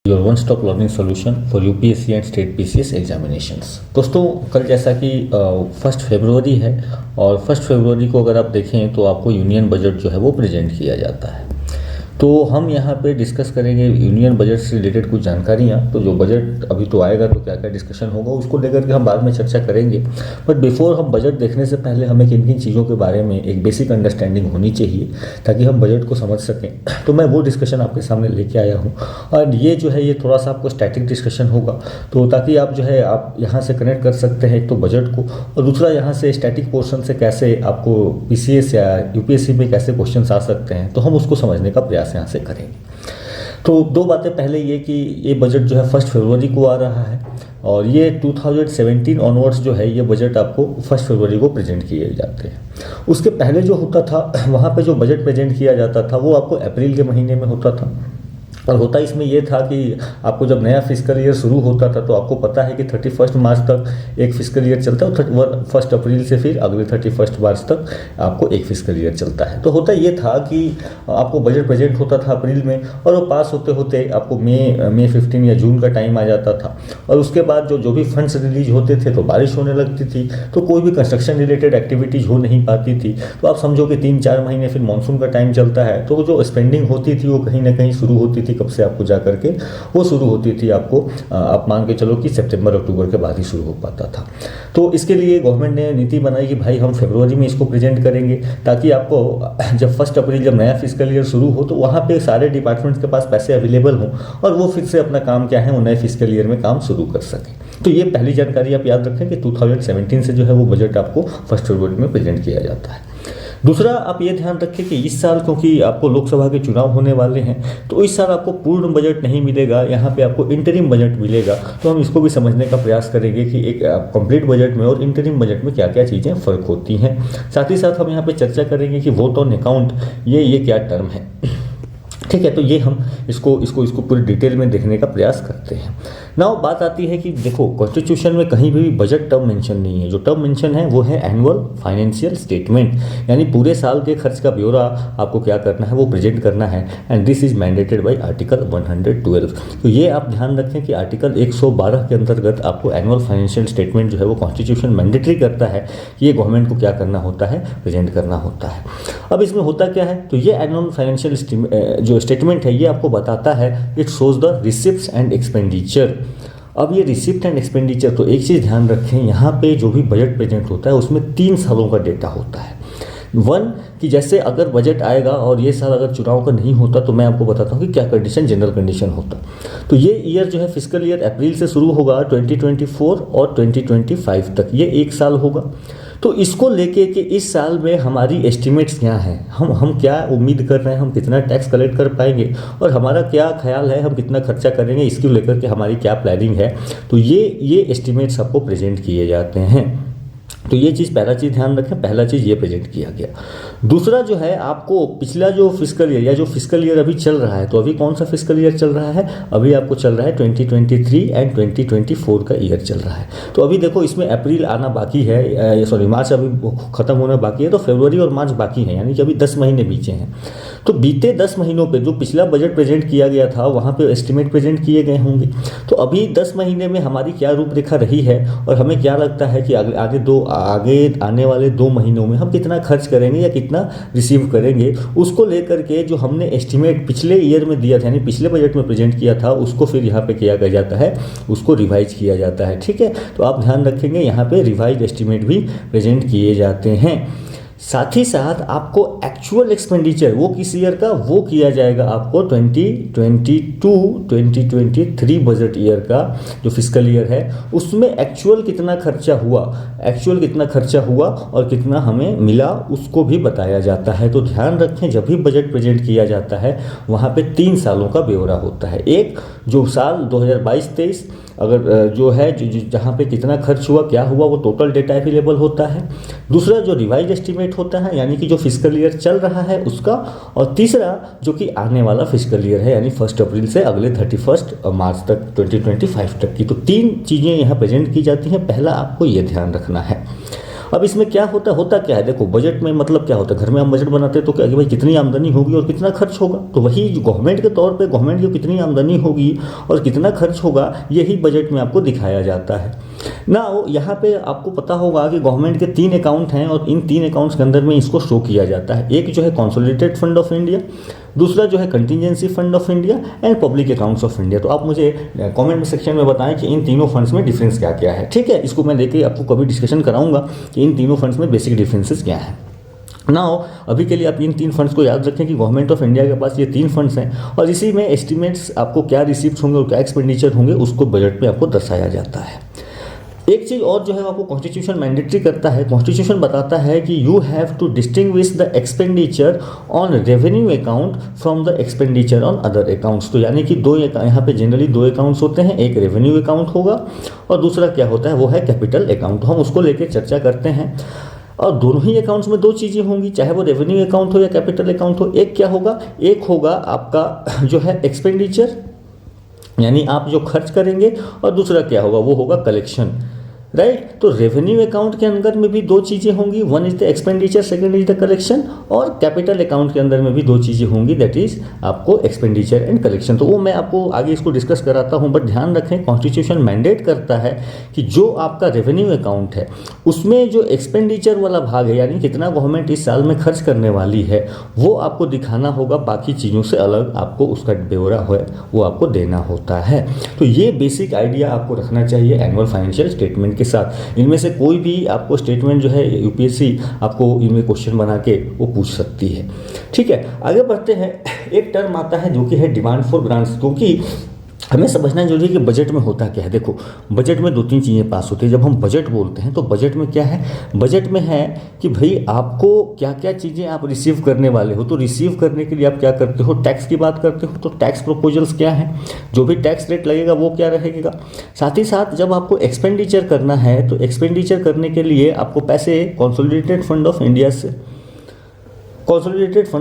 Your one stop learning solution for UPSC and state PCS examinations. दोस्तों, कल जैसा कि 1 फरवरी है और 1 फरवरी को अगर आप देखें तो आपको यूनियन बजट जो है वो प्रेजेंट किया जाता है। तो हम यहाँ पे डिस्कस करेंगे यूनियन बजट से रिलेटेड कुछ जानकारियाँ। तो जो बजट अभी तो आएगा तो क्या क्या डिस्कशन होगा उसको लेकर के हम बाद में चर्चा करेंगे। बट बिफोर हम बजट देखने से पहले हमें किन किन चीज़ों के बारे में एक बेसिक अंडरस्टैंडिंग होनी चाहिए ताकि हम बजट को समझ सकें। तो मैं वो डिस्कशन आपके सामने लेके आया हूँ और ये जो है ये थोड़ा सा आपको स्टैटिक डिस्कशन होगा, तो ताकि आप जो है आप यहाँ से कनेक्ट कर सकते हैं एक तो बजट को, और दूसरा यहाँ से स्टैटिक पोर्शन से कैसे आपको पीसीएस या यूपीएससी में कैसे क्वेश्चन आ सकते हैं, तो हम उसको समझने का प्रयास यहाँ से करेंगे। तो दो बातें, पहले ये कि ये बजट जो है 1 फरवरी को आ रहा है और ये 2017 ऑनवर्ड्स जो है ये बजट आपको 1 फरवरी को प्रेजेंट किए जाते हैं। उसके पहले जो होता था वहाँ पे जो बजट प्रेजेंट किया जाता था वो आपको अप्रैल के महीने में होता था। और होता इसमें ये था कि आपको जब नया फिस्कल ईयर शुरू होता था तो आपको पता है कि 31 मार्च तक एक फिस्कल ईयर चलता है और 1 अप्रैल से फिर अगले 31 मार्च तक आपको एक फिस्कल ईयर चलता है। तो होता ये था कि आपको बजट प्रेजेंट होता था अप्रैल में और वो पास होते होते आपको मई 15 या जून का टाइम आ जाता था। और उसके बाद जो भी फंड्स रिलीज होते थे तो बारिश होने लगती थी, तो कोई भी कंस्ट्रक्शन रिलेटेड एक्टिविटीज़ हो नहीं पाती थी। तो आप समझो कि 3-4 महीने फिर मानसून का टाइम चलता है, तो जो स्पेंडिंग होती थी वो कहीं ना कहीं शुरू होती थी। कब से आपको जा करके वो शुरू होती थी, आपको आप मान के चलो कि सितंबर अक्टूबर के बाद ही शुरू हो पाता था। तो इसके लिए गवर्नमेंट ने नीति बनाई कि भाई हम फरवरी में इसको प्रेजेंट करेंगे ताकि आपको जब 1 अप्रैल जब नया फिस्कल ईयर शुरू हो तो वहाँ पे सारे डिपार्टमेंट्स के पास पैसे अवेलेबल हों और वो फिर से अपना काम क्या है वो नए फिस्कल ईयर में काम शुरू कर सकें। तो ये पहली जानकारी आप याद रखें कि 2017 से जो है वो बजट आपको 1 फरवरी में प्रेजेंट किया जाता है। दूसरा, आप ये ध्यान रखें कि इस साल क्योंकि आपको लोकसभा के चुनाव होने वाले हैं तो इस साल आपको पूर्ण बजट नहीं मिलेगा, यहाँ पे आपको इंटरिम बजट मिलेगा। तो हम इसको भी समझने का प्रयास करेंगे कि एक कंप्लीट बजट में और इंटरिम बजट में क्या क्या चीज़ें फ़र्क होती हैं। साथ ही साथ हम यहाँ पे चर्चा करेंगे कि वोट ऑन अकाउंट ये क्या टर्म है। ठीक है, तो ये हम इसको पूरी डिटेल में देखने का प्रयास करते हैं। नाउ बात आती है कि देखो, कॉन्स्टिट्यूशन में कहीं भी बजट टर्म मेंशन नहीं है। जो टर्म मेंशन है वो है एनुअल फाइनेंशियल स्टेटमेंट, यानी पूरे साल के खर्च का ब्यौरा आपको क्या करना है वो प्रेजेंट करना है। And this is mandated bye article 112। तो ये आप ध्यान रखें कि आर्टिकल 112 के अंतर्गत आपको एनुअल फाइनेंशियल स्टेटमेंट जो है वो कॉन्स्टिट्यूशन मैंडेटरी करता है कि ये गवर्नमेंट को क्या करना होता है, प्रेजेंट करना होता है। अब इसमें होता क्या है, तो ये एनुअल फाइनेंशियल जो स्टेटमेंट है ये आपको बताता है, it shows the receipts and expenditure. अब ये रिसिप्ट एंड एक्सपेंडिचर, तो एक चीज़ ध्यान रखें, यहाँ पे जो भी बजट प्रेजेंट होता है उसमें 3 सालों का डेटा होता है। 1 कि जैसे अगर बजट आएगा और ये साल अगर चुनाव का नहीं होता तो मैं आपको बताता हूँ कि क्या कंडीशन, जनरल कंडीशन होता। तो ये ईयर जो है फिस्कल ईयर अप्रैल से शुरू होगा 2024 और 2025 तक, ये 1 साल होगा। तो इसको लेके कि इस साल में हमारी एस्टिमेट्स क्या हैं, हम क्या उम्मीद कर रहे हैं, हम कितना टैक्स कलेक्ट कर पाएंगे और हमारा क्या ख्याल है, हम कितना खर्चा करेंगे, इसको लेकर के हमारी क्या प्लानिंग है। तो ये एस्टिमेट्स आपको प्रेजेंट किए जाते हैं। तो ये चीज़, पहला चीज़ ध्यान रखें, पहला चीज़ ये प्रेजेंट किया गया। दूसरा जो है, आपको पिछला जो फिस्कल ईयर या जो फिस्कल ईयर अभी चल रहा है, तो अभी कौन सा फिस्कल ईयर चल रहा है, अभी आपको चल रहा है 2023 एंड 2024 का ईयर चल रहा है। तो अभी देखो इसमें अप्रैल आना बाकी है, सॉरी मार्च अभी ख़त्म होना बाकी है, तो फरवरी और मार्च बाकी है, यानी कि अभी 10 महीने बीचे हैं। तो बीते 10 महीनों पे जो पिछला बजट प्रेजेंट किया गया था वहाँ पे एस्टिमेट प्रेजेंट किए गए होंगे। तो अभी 10 महीने में हमारी क्या रूपरेखा रही है और हमें क्या लगता है कि आगे आने वाले 2 महीनों में हम कितना खर्च करेंगे या कितना रिसीव करेंगे, उसको लेकर के जो हमने एस्टिमेट पिछले ईयर में दिया था, यानी पिछले बजट में प्रेजेंट किया था, उसको फिर यहाँ पे किया जाता है, उसको रिवाइज किया जाता है। ठीक है, तो आप ध्यान रखेंगे यहाँ पे रिवाइज एस्टिमेट भी प्रेजेंट किए जाते हैं। साथ ही साथ आपको एक्चुअल एक्सपेंडिचर वो किस ईयर का, वो किया जाएगा आपको 2022-2023 बजट ईयर का जो फिस्कल ईयर है उसमें एक्चुअल कितना खर्चा हुआ और कितना हमें मिला उसको भी बताया जाता है। तो ध्यान रखें, जब भी बजट प्रेजेंट किया जाता है वहाँ पे 3 सालों का ब्यौरा होता है। एक जो साल 2022-23 अगर जो है जहाँ पे कितना खर्च हुआ, क्या हुआ, वो टोटल डेटा अवेलेबल होता है। दूसरा जो रिवाइज एस्टिमेट होता है, यानी कि जो फिस्कल ईयर चल रहा है उसका। और तीसरा जो कि आने वाला फिस्कल ईयर है, यानी 1 अप्रैल से अगले 31 मार्च तक 2025 तक की। तो 3 चीज़ें यहाँ प्रेजेंट की जाती हैं। पहला आपको ये ध्यान रखना है। अब इसमें क्या होता क्या है, देखो बजट में मतलब क्या होता है, घर में हम बजट बनाते हैं तो क्या कि भाई कितनी आमदनी होगी और कितना खर्च होगा, तो वही गवर्नमेंट के तौर पे गवर्नमेंट की कितनी आमदनी होगी और कितना खर्च होगा यही बजट में आपको दिखाया जाता है ना। यहाँ पे आपको पता होगा कि गवर्नमेंट के 3 अकाउंट हैं और इन 3 अकाउंट्स के अंदर में इसको शो किया जाता है। एक जो है कंसोलिडेटेड फंड ऑफ इंडिया, दूसरा जो है contingency fund of India and public accounts of India. तो आप मुझे कमेंट सेक्शन में बताएं कि इन तीनों फंड्स में डिफरेंस क्या क्या है। ठीक है, इसको मैं लेके आपको कभी डिस्कशन कराऊंगा कि इन तीनों फंड्स में बेसिक डिफरेंसेस क्या है ना। अभी के लिए आप इन 3 फंड्स को याद रखें कि गवर्नमेंट ऑफ इंडिया के पास ये 3 फंड्स हैं और इसी में एस्टिमेट्स आपको क्या रिसीप्ट होंगे और क्या एक्सपेंडिचर होंगे उसको बजट में आपको दर्शाया जाता है। एक चीज़ और जो है आपको कॉन्स्टिट्यूशन मैंडेटरी करता है, कॉन्स्टिट्यूशन बताता है कि you have to distinguish the expenditure on revenue account from the expenditure on other accounts. तो यानी कि यहाँ पे जनरली 2 अकाउंट्स होते हैं, एक रेवेन्यू अकाउंट होगा और दूसरा क्या होता है वो है कैपिटल अकाउंट। हम उसको लेकर चर्चा करते हैं और दोनों ही अकाउंट्स में 2 चीज़ें होंगी, चाहे वो रेवेन्यू अकाउंट हो या कैपिटल अकाउंट हो। एक क्या होगा, एक होगा आपका जो है एक्सपेंडिचर यानी आप जो खर्च करेंगे और दूसरा क्या होगा वो होगा कलेक्शन, राइट। तो रेवेन्यू अकाउंट के अंदर में भी 2 चीज़ें होंगी, one is the expenditure, second is the collection. और कैपिटल अकाउंट के अंदर में भी 2 चीज़ें होंगी, दैट इज आपको एक्सपेंडिचर एंड कलेक्शन। तो वो मैं आपको आगे इसको डिस्कस कराता हूँ, बट ध्यान रखें कॉन्स्टिट्यूशन मैंडेट करता है कि जो आपका रेवेन्यू अकाउंट है उसमें जो एक्सपेंडिचर वाला भाग है यानी कितना गवर्नमेंट इस साल में खर्च करने वाली है वो आपको दिखाना होगा, बाकी चीज़ों से अलग आपको उसका ब्यौरा है वो आपको देना होता है। तो ये बेसिक आइडिया आपको रखना चाहिए एनुअल फाइनेंशियल स्टेटमेंट के साथ। इनमें से कोई भी आपको स्टेटमेंट जो है यूपीएससी आपको इनमें क्वेश्चन बना के वो पूछ सकती है। ठीक है, आगे बढ़ते हैं। एक टर्म आता है जो कि है डिमांड फॉर ग्रांट्स, क्योंकि हमें समझना जरूरी है कि बजट में होता क्या है। देखो बजट में 2-3 चीज़ें पास होती है। जब हम बजट बोलते हैं तो बजट में क्या है, बजट में है कि भाई आपको क्या क्या चीज़ें आप रिसीव करने वाले हो। तो रिसीव करने के लिए आप क्या करते हो, टैक्स की बात करते हो, तो टैक्स प्रोपोजल्स क्या है, जो भी टैक्स रेट लगेगा वो क्या रहेगा। साथ ही साथ जब आपको एक्सपेंडिचर करना है तो एक्सपेंडिचर करने के लिए आपको पैसे कंसोलिडेटेड फंड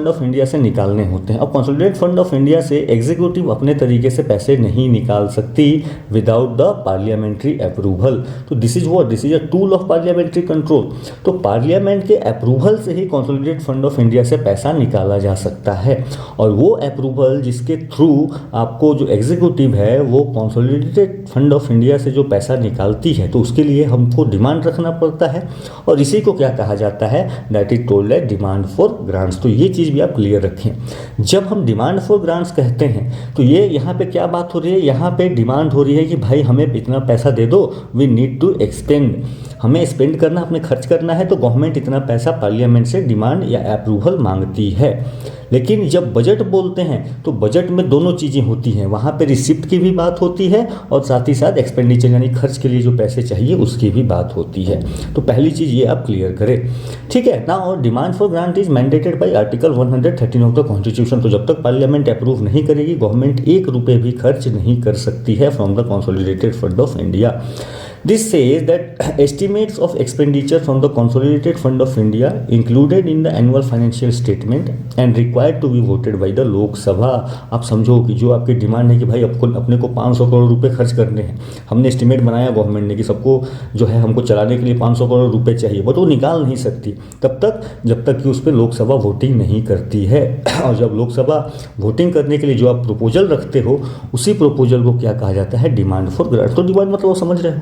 ऑफ इंडिया से निकालने होते हैं। अब कंसोलिडेटेड फंड ऑफ इंडिया से एग्जीक्यूटिव अपने तरीके से पैसे नहीं निकाल सकती विदाउट द पार्लियामेंट्री अप्रूवल। तो this is a tool of parliamentary control. तो पार्लियामेंट के अप्रूवल से ही कंसोलिडेटेड फंड ऑफ इंडिया से पैसा निकाला जा सकता है और वो अप्रूवल जिसके थ्रू आपको जो एग्जीक्यूटिव है वो कंसोलिडेटेड फंड ऑफ इंडिया से जो पैसा निकालती है तो उसके लिए हमको डिमांड रखना पड़ता है और इसी को क्या कहा जाता है, that is told as demand for grants. तो ये चीज़ भी आप क्लियर रखें। जब हम डिमांड फॉर ग्रांट्स कहते हैं तो ये यहाँ पे क्या बात हो रही है, यहाँ पे डिमांड हो रही है कि भाई हमें इतना पैसा दे दो, वी नीड टू एक्सपेंड, हमें स्पेंड करना, अपने खर्च करना है, तो गवर्नमेंट इतना पैसा पार्लियामेंट से डिमांड या अप्रूवल मांगती है। लेकिन जब बजट बोलते हैं तो बजट में दोनों चीज़ें होती हैं, वहाँ पे रिसिप्ट की भी बात होती है और साथ ही साथ एक्सपेंडिचर यानी खर्च के लिए जो पैसे चाहिए उसकी भी बात होती है। तो पहली चीज़ ये आप क्लियर करें, ठीक है ना। और demand for grant is mandated bye article 113 of the constitution. तो जब तक पार्लियामेंट अप्रूव नहीं करेगी गवर्नमेंट 1 रुपये भी खर्च नहीं कर सकती है from the consolidated fund of India. This says that estimates of expenditure from the Consolidated Fund of India included in the annual financial statement and required to be voted by the लोक सभा। आप समझो कि जो आपकी demand है कि भाई अपने को 500 करोड़ रुपए खर्च करने हैं, हमने एस्टिमेट बनाया गवर्नमेंट ने कि सबको जो है हमको चलाने के लिए 500 करोड़ रुपए चाहिए, बट वो निकाल नहीं सकती तब तक जब तक कि उस पर लोकसभा वोटिंग नहीं करती है। और जब लोकसभा वोटिंग करने के लिए जो आप प्रपोजल रखते हो उसी प्रपोजल को क्या कहा जाता है, डिमांड फॉर ग्रांट। तो डिमांड मतलब वो समझ रहे हो,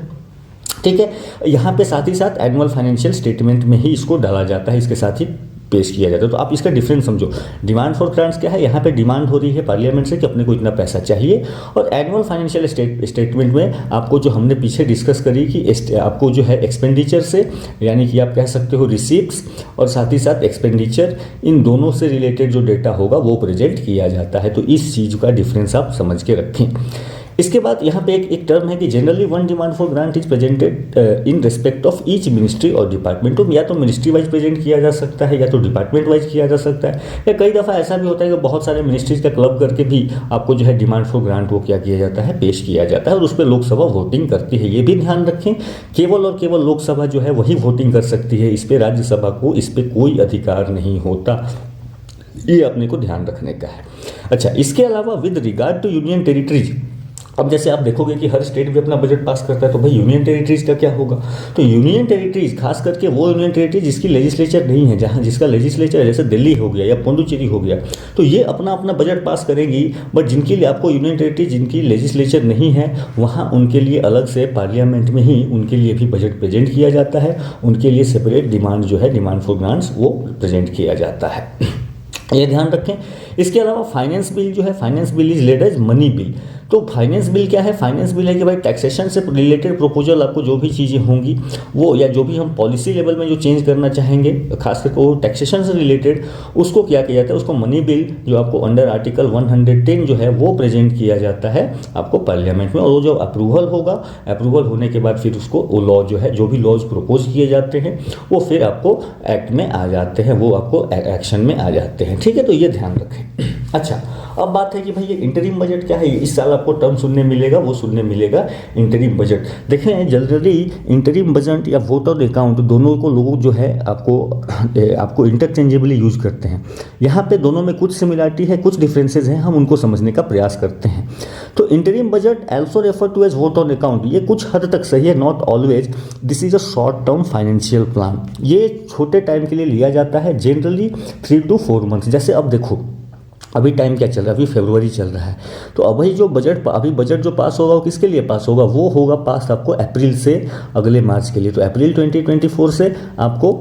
ठीक है। यहाँ पे साथ ही साथ एनुअल फाइनेंशियल स्टेटमेंट में ही इसको डाला जाता है, इसके साथ ही पेश किया जाता है। तो आप इसका डिफरेंस समझो। डिमांड फॉर ग्रांट्स क्या है, यहाँ पे डिमांड हो रही है पार्लियामेंट से कि अपने को इतना पैसा चाहिए, और एनुअल फाइनेंशियल स्टेटमेंट में आपको जो हमने पीछे डिस्कस करी कि आपको जो है एक्सपेंडिचर से यानी कि आप कह सकते हो रिसीप्ट्स और साथ ही साथ एक्सपेंडिचर, इन दोनों से रिलेटेड जो डेटा होगा वो प्रेजेंट किया जाता है। तो इस चीज़ का डिफरेंस आप समझ के रखें। इसके बाद यहाँ पे एक टर्म है कि generally one demand for grant is presented in respect of each ministry और डिपार्टमेंट। तो या तो मिनिस्ट्री वाइज प्रेजेंट किया जा सकता है या तो डिपार्टमेंट वाइज किया जा सकता है, या कई दफ़ा ऐसा भी होता है कि बहुत सारे मिनिस्ट्रीज का क्लब करके भी आपको जो है डिमांड फॉर ग्रांट वो क्या किया जाता है, पेश किया जाता है, और उस पर लोकसभा वोटिंग करती है। ये भी ध्यान रखें, केवल और केवल लोकसभा जो है वही वोटिंग कर सकती है, इस पर राज्यसभा को इस पर कोई अधिकार नहीं होता। ये अपने को ध्यान रखने का है। अच्छा, इसके अलावा with regard to union territories अब जैसे आप देखोगे कि हर स्टेट भी अपना बजट पास करता है, तो भाई यूनियन टेरिटरीज का क्या होगा? तो यूनियन टेरिटरीज, खास करके वो यूनियन टेरिटरी जिसकी लेजिस्लेचर नहीं है, जहाँ जिसका लेजिस्लेचर जैसे दिल्ली हो गया या पुडुचेरी हो गया, तो ये अपना अपना बजट पास करेगी। बट जिनके लिए आपको यूनियन टेरिटरी जिनकी लेजिस्लेचर नहीं है, वहाँ उनके लिए अलग से पार्लियामेंट में ही उनके लिए भी बजट प्रेजेंट किया जाता है। उनके लिए सेपरेट डिमांड जो है, डिमांड फॉर ग्रांट्स, वो प्रेजेंट किया जाता है। ये ध्यान रखें। इसके अलावा फाइनेंस बिल जो है, finance bill is laid as money bill. तो फाइनेंस बिल क्या है? फाइनेंस बिल है कि भाई टैक्सेशन से रिलेटेड प्रपोजल, आपको जो भी चीज़ें होंगी वो, या जो भी हम पॉलिसी लेवल में जो चेंज करना चाहेंगे, खासकर वो टैक्सेशन से रिलेटेड, उसको क्या किया जाता है, उसको मनी बिल जो आपको अंडर आर्टिकल 110 जो है वो प्रेजेंट किया जाता है आपको पार्लियामेंट में। और वो जो अप्रूवल होगा, अप्रूवल होने के बाद फिर उसको वो लॉ जो है, जो भी लॉज प्रपोज किए जाते हैं वो फिर आपको एक्ट में आ जाते हैं, वो आपको एक्शन में आ जाते हैं। ठीक है, तो ये ध्यान रखें। अच्छा, अब बात है कि भाई ये इंटरिम बजट क्या है? इस साल आपको टर्म सुनने मिलेगा, वो सुनने मिलेगा इंटरिम बजट। देखें, जनरली इंटरिम बजट या वोट ऑन अकाउंट, दोनों को लोग जो है आपको इंटरचेंजेबली यूज करते हैं। यहाँ पे दोनों में कुछ सिमिलरिटी है, कुछ डिफरेंसेस हैं, हम उनको समझने का प्रयास करते हैं। तो interim budget also refer to as vote on account, ये कुछ हद तक सही है, not always. This is a short term financial plan. ये छोटे टाइम के लिए लिया जाता है, जनरली 3 to 4 मंथ्स। जैसे अब देखो, अभी टाइम क्या चल रहा है? अभी फरवरी चल रहा है। तो अभी जो बजट जो पास होगा वो किसके लिए पास होगा? वो होगा पास आपको अप्रैल से अगले मार्च के लिए। तो अप्रैल 2024 से आपको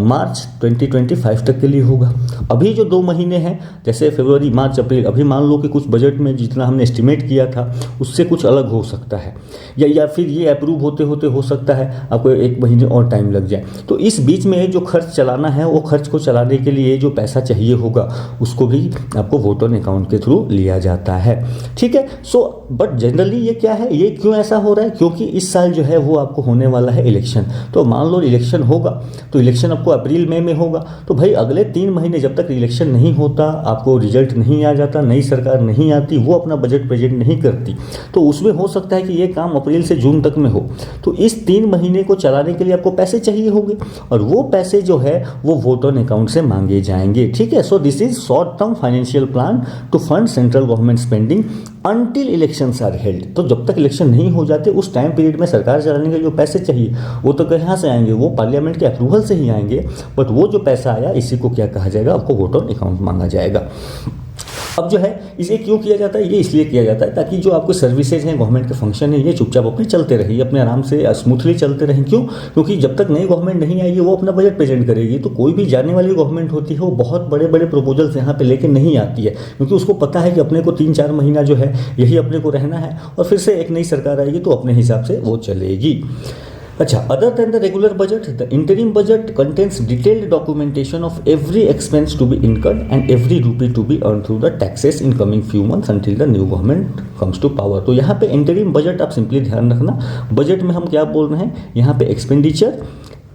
मार्च 2025 तक के लिए होगा। अभी जो 2 महीने हैं, जैसे फरवरी, मार्च, अप्रैल, अभी मान लो कि कुछ बजट में जितना हमने एस्टिमेट किया था उससे कुछ अलग हो सकता है, या फिर ये अप्रूव होते होते हो सकता है आपको 1 महीने और टाइम लग जाए। तो इस बीच में जो खर्च चलाना है, वो खर्च को चलाने के लिए जो पैसा चाहिए होगा उसको भी आपको वोट ऑन अकाउंट के थ्रू लिया जाता है। ठीक है। सो बट जनरली ये क्या है, ये क्यों ऐसा हो रहा है? क्योंकि इस साल जो है वो आपको होने वाला है इलेक्शन। तो मान लो इलेक्शन होगा, तो इलेक्शन आपको अप्रैल मई में होगा। तो भाई अगले 3 महीने जब तक इलेक्शन नहीं होता, आपको रिजल्ट नहीं आ जाता, नई सरकार नहीं आती, वो अपना बजट प्रेजेंट नहीं करती, तो उसमें हो सकता है कि ये काम अप्रैल से जून तक में हो। तो इस 3 महीने को चलाने के लिए आपको पैसे चाहिए होंगे, और वो पैसे जो है वो वोट ऑन अकाउंट से मांगे जाएंगे। ठीक है। So this is short term financial plan to fund central government spending until elections are held. तो जब तक इलेक्शन नहीं हो जाते उस टाइम पीरियड में सरकार चलाने के जो पैसे चाहिए वो तो कहाँ से आएंगे? वो पार्लियामेंट के अप्रूवल से ही आएंगे। बट वो जो पैसा आया, इसी को क्या कहा जाएगा? आपको वोट ऑन अकाउंट मांगा जाएगा। अब जो है इसे क्यों किया जाता है? ये इसलिए किया जाता है ताकि जो आपको सर्विसेज हैं, गवर्नमेंट के फंक्शन है, ये चुपचाप अपने चलते रहिए, अपने आराम से स्मूथली चलते रहें। क्यों? क्योंकि जब तक नई गवर्नमेंट नहीं आएगी वो अपना बजट प्रेजेंट करेगी, तो कोई भी जाने वाली गवर्नमेंट होती है वो बहुत बड़े बड़े प्रपोजल्स यहाँ पे लेके नहीं आती है, क्योंकि उसको पता है कि अपने को 3-4 महीना जो है यही अपने को रहना है, और फिर से एक नई सरकार आएगी तो अपने हिसाब से वो चलेगी। अच्छा, other than the regular budget, the interim budget contains detailed documentation of every expense to be incurred and every rupee to be earn through the taxes in coming few months until the new government comes to power. तो यहाँ पे interim budget आप simply ध्यान रखना, budget में हम क्या बोल रहे हैं, यहाँ पे एक्सपेंडिचर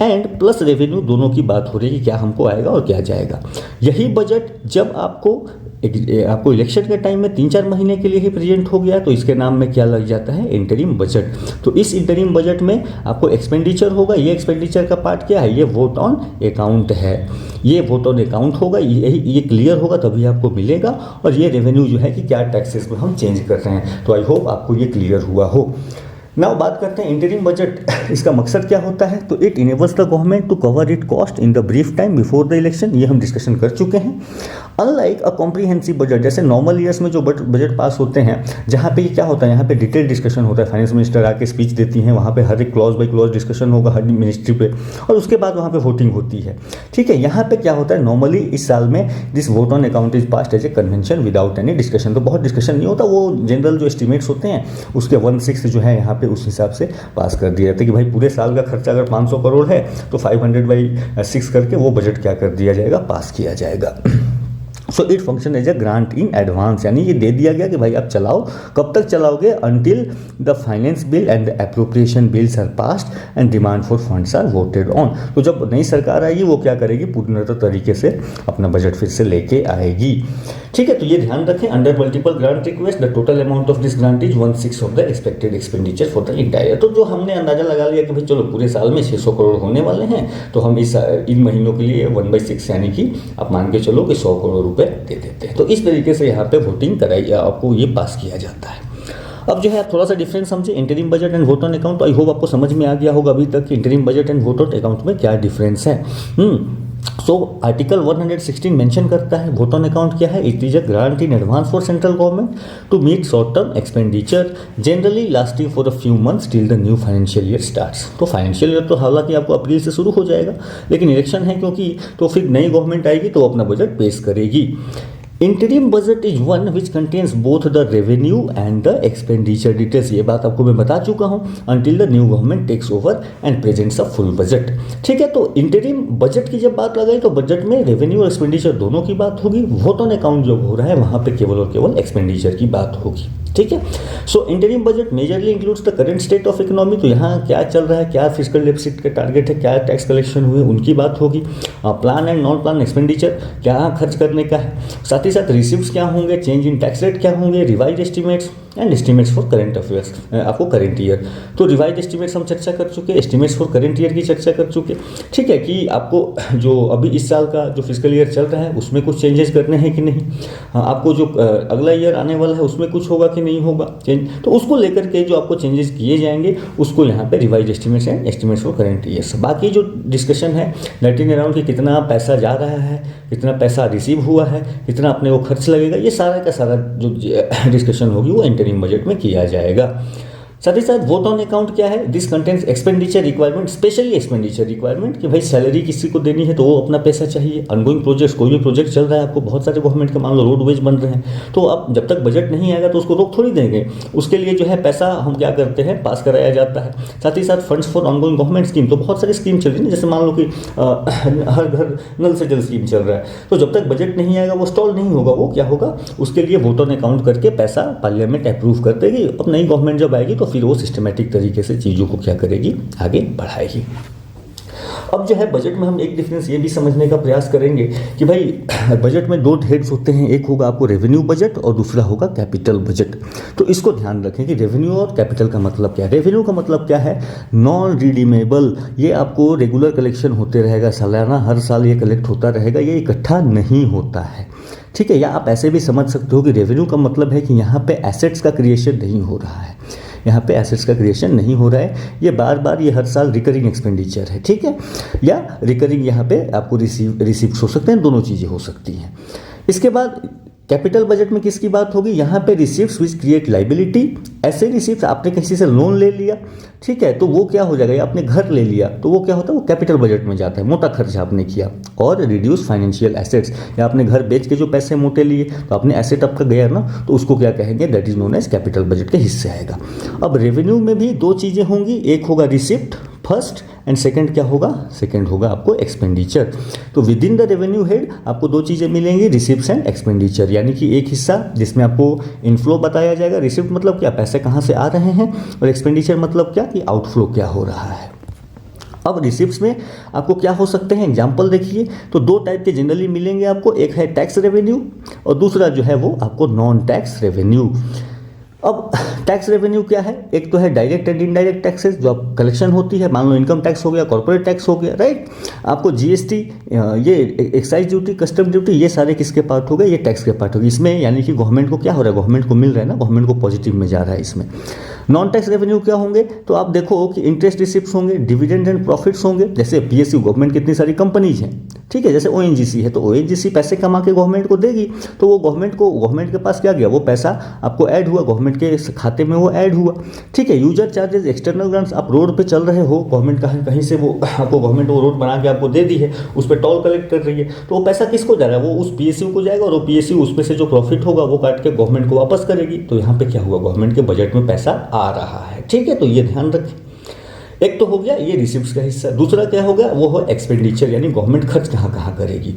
एंड प्लस रेवेन्यू दोनों की बात हो रही है कि क्या हमको आएगा और क्या जाएगा। यही बजट जब आपको इलेक्शन के टाइम में 3-4 महीने के लिए ही प्रेजेंट हो गया, तो इसके नाम में क्या लग जाता है? Interim budget. तो इस इंटरिम बजट में आपको एक्सपेंडिचर होगा, ये एक्सपेंडिचर का पार्ट क्या है? ये वोट ऑन अकाउंट है, ये वोट ऑन अकाउंट होगा, ये क्लियर होगा तभी आपको मिलेगा। और ये रेवेन्यू जो है कि क्या टैक्सेस में हम चेंज कर रहे हैं। तो आई होप आपको ये क्लियर हुआ हो। नाउ बात करते हैं इंटरिम बजट, इसका मकसद क्या होता है? तो it enables the government to cover it cost in the brief time before the election. ये हम डिस्कशन कर चुके हैं। अनलाइक अ कॉम्प्रीहेंसिव बजट, जैसे नॉर्मल ईयर्स में जो बजट पास होते हैं, जहाँ पे क्या होता है, यहाँ पे डिटेल डिस्कशन होता है, फाइनेंस मिनिस्टर आके स्पीच देती हैं, वहाँ पे हर एक क्लॉज बाई क्लॉज डिस्कशन होगा हर मिनिस्ट्री पे, और उसके बाद वहाँ पे वोटिंग होती है। ठीक है। यहाँ पे क्या होता है, नॉर्मली इस साल में this vote on account is passed as a convention without any discussion. तो बहुत डिस्कशन नहीं होता, वो जनरल जो एस्टिमेट्स होते हैं उसके 1/6 जो है यहाँ पे उस हिसाब से पास कर दिया जाता है कि भाई पूरे साल का खर्चा अगर 500 करोड़ है तो 500/6 करके वो बजट क्या कर दिया जाएगा? पास किया जाएगा। So it function as a grant in advance, यानी ये दे दिया गया कि भाई आप चलाओ। कब तक चलाओगे? Until the finance bill and the appropriation bills are passed and demand for funds are voted on. तो जब नई सरकार आएगी वो क्या करेगी? पूर्णतः तरीके से अपना बजट फिर से लेके आएगी। ठीक है। तो ये ध्यान रखें, under multiple grant request the total amount of this grant is 1/6 of the expected expenditure for the entire. तो जो हमने अंदाजा लगा लिया कि भाई चलो पूरे साल में 600 करोड़ होने वाले हैं, तो हम इन महीनों के लिए 1/6 यानी कि आप मान के चलो कि 100 करोड़ रुपए दे देते हैं। तो इस तरीके से यहाँ पे वोटिंग कराई, आपको ये पास किया जाता है। अब जो है आप थोड़ा सा डिफरेंस समझे interim budget and vote on account. तो आई होप आपको समझ में आ गया होगा अभी तक कि interim budget and vote on account में क्या डिफरेंस है। सो आर्टिकल 116 मेंशन करता है वोट ऑन अकाउंट क्या है, it is a grant in advance for central government to meet short term expenditure generally lasting for a few months till the new financial year starts. तो financial year तो हालांकि आपको अप्रैल से शुरू हो जाएगा, लेकिन इलेक्शन है क्योंकि, तो फिर नई गवर्नमेंट आएगी तो अपना बजट पेश करेगी। Interim budget is one which contains both the revenue and the expenditure details. ये बात आपको मैं बता चुका हूँ until the new government takes over and presents a full budget. ठीक है, तो इंटरिम बजट की जब बात लगाई तो बजट में रेवेन्यू और एक्सपेंडिचर दोनों की बात होगी। वोट ऑन अकाउंट जो हो रहा है वहाँ पे केवल और केवल एक्सपेंडिचर की बात होगी। ठीक है, so interim budget majorly includes the current state of economy. तो यहाँ क्या चल रहा है, क्या फिस्कल डेफिसिट के टारगेट है, क्या टैक्स कलेक्शन हुए, उनकी बात होगी। Plan and non plan expenditure, क्या खर्च करने का है, साथ ही साथ रिसिप्ट्स क्या होंगे, चेंज इन टैक्स रेट क्या होंगे, revise estimates and estimates for current affairs, आपको करंट ईयर। तो रिवाइज एस्टिमेट्स हम चर्चा कर चुके, एस्टिमेट्स फॉर करंट ईयर की चर्चा कर चुके। ठीक है, कि आपको जो अभी इस साल का जो फिस्कल ईयर चल रहा है उसमें कुछ चेंजेस करने हैं कि नहीं, आपको जो अगला ईयर आने वाला है उसमें कुछ होगा कि नहीं होगा चेंज, तो उसको लेकर के जो आपको चेंजेस किए जाएंगे उसको यहाँ पे revise estimates and estimates for current years. बाकी जो डिस्कशन है दैट इन अराउंड कि कितना पैसा जा रहा है, कितना पैसा रिसीव हुआ है, कितना अपने को खर्च लगेगा, ये सारा का सारा जो डिस्कशन होगी वो इंटरिम बजट में किया जाएगा। साथ ही साथ वोट ऑन अकाउंट क्या है, this contents expenditure requirement, specially expenditure requirement कि भाई सैलरी किसी को देनी है तो वो अपना पैसा चाहिए। अनगोइंग प्रोजेक्ट्स, कोई भी प्रोजेक्ट चल रहा है आपको, बहुत सारे गवर्नमेंट के मान लो रोडवेज बन रहे हैं, तो अब जब तक बजट नहीं आएगा तो उसको रोक थोड़ी देंगे, उसके लिए जो है पैसा हम क्या करते हैं पास कराया जाता है। साथ ही साथ funds for ongoing government scheme, तो बहुत सारी स्कीम चल रही है, जैसे मान लो कि हर घर नल से जल स्कीम चल रहा है, तो जब तक बजट नहीं आएगा वो स्टॉल नहीं होगा, वो क्या होगा उसके लिए वोट ऑन अकाउंट करके पैसा पार्लियामेंट अप्रूव कर देगी। अब नई गवर्नमेंट जब आएगी तो फिर वो सिस्टमेटिक तरीके से चीज़ों को क्या करेगी, आगे बढ़ाएगी। अब जो है बजट में हम एक डिफरेंस ये भी समझने का प्रयास करेंगे कि भाई बजट में दो हेड्स होते हैं, एक होगा आपको रेवेन्यू बजट और दूसरा होगा कैपिटल बजट। तो इसको ध्यान रखें कि रेवेन्यू और कैपिटल का मतलब क्या है। रेवेन्यू का मतलब क्या है, नॉन रिडीमेबल, ये आपको रेगुलर कलेक्शन होते रहेगा, सालाना हर साल ये कलेक्ट होता रहेगा, ये इकट्ठा नहीं होता है। ठीक है, या आप ऐसे भी समझ सकते हो कि रेवेन्यू का मतलब है कि यहाँ पे एसेट्स का क्रिएशन नहीं हो रहा है, यहाँ पे एसेट्स का क्रिएशन नहीं हो रहा है, ये बार बार ये हर साल रिकरिंग एक्सपेंडिचर है। ठीक है, या रिकरिंग यहाँ पे आपको रिसिप्ट्स हो सकते हैं, दोनों चीज़ें हो सकती हैं। इसके बाद कैपिटल बजट में किसकी बात होगी, यहाँ पे रिसिप्ट्स विच क्रिएट लाइबिलिटी। ऐसे रिसिप्ट्स आपने किसी से लोन ले लिया, ठीक है, तो वो क्या हो जाएगा, या आपने घर ले लिया तो वो क्या होता है, वो कैपिटल बजट में जाता है, मोटा खर्च आपने किया। और रिड्यूस फाइनेंशियल एसेट्स, या आपने घर बेच के जो पैसे मोटे लिए तो आपने एसेट आपका गया ना, तो उसको क्या कहेंगे, that is known as capital budget के हिस्से आएगा। अब रेवेन्यू में भी दो चीज़ें होंगी, एक होगा रिसिप्ट फर्स्ट एंड सेकंड क्या होगा, सेकंड होगा आपको एक्सपेंडिचर। तो with in the revenue head आपको दो चीज़ें मिलेंगी, रिसिप्ट्स एंड एक्सपेंडिचर, यानी कि एक हिस्सा जिसमें आपको इनफ्लो बताया जाएगा, रिसिप्ट मतलब क्या, पैसे कहाँ से आ रहे हैं, और एक्सपेंडिचर मतलब क्या कि आउटफ्लो क्या हो रहा है। अब रिसिप्ट्स में आपको क्या हो सकते हैं, एग्जाम्पल देखिए, तो दो टाइप के जनरली मिलेंगे आपको, एक है टैक्स रेवेन्यू और दूसरा जो है वो आपको नॉन टैक्स रेवेन्यू। अब टैक्स रेवेन्यू क्या है, एक तो है डायरेक्ट एंड इनडायरेक्ट टैक्सेस जो आप कलेक्शन होती है, मान लो इनकम टैक्स हो गया, कॉर्पोरेट टैक्स हो गया, राइट। आपको जीएसटी, ये एक्साइज ड्यूटी, कस्टम ड्यूटी, ये सारे किसके पार्ट हो गए, ये टैक्स के पार्ट हो गए। इसमें यानी कि गवर्नमेंट को क्या हो रहा है, गवर्नमेंट को मिल रहा है ना, गवर्नमेंट को पॉजिटिव में जा रहा है इसमें। नॉन टैक्स रेवेन्यू क्या होंगे, तो आप देखो कि इंटरेस्ट रिसिप्ट्स होंगे, डिविडेंड एंड प्रॉफिट्स होंगे, जैसे पीएसयू, गवर्नमेंट की इतनी सारी कंपनीज हैं, ठीक है, जैसे ओएनजीसी है, तो ओएनजीसी पैसे कमा के गवर्नमेंट को देगी, तो वो गवर्नमेंट के पास क्या गया, वो पैसा आपको ऐड हुआ, गवर्नमेंट के खाते में वो ऐड हुआ। ठीक है, यूजर चार्जेस, एक्सटर्नल ग्रांट्स, आप रोड पे चल रहे हो, गवर्नमेंट कहीं से वो आपको गवर्नमेंट वो रोड बना के आपको दे दी है, उस पर टोल कलेक्ट कर रही है, तो वो पैसा किसको जा रहा है, वो उस पीएसयू को जाएगा, और वो पीएसयू उसमें से जो प्रॉफिट होगा वो काट के गवर्नमेंट को वापस करेगी। तो यहाँ पे क्या हुआ, गवर्नमेंट के बजट में पैसा आ रहा है। ठीक है, तो ये ध्यान रखें। एक तो हो गया ये रिसिप्ट्स का हिस्सा, दूसरा क्या होगा, वो है एक्सपेंडिचर, यानी गवर्नमेंट खर्च कहाँ कहाँ करेगी।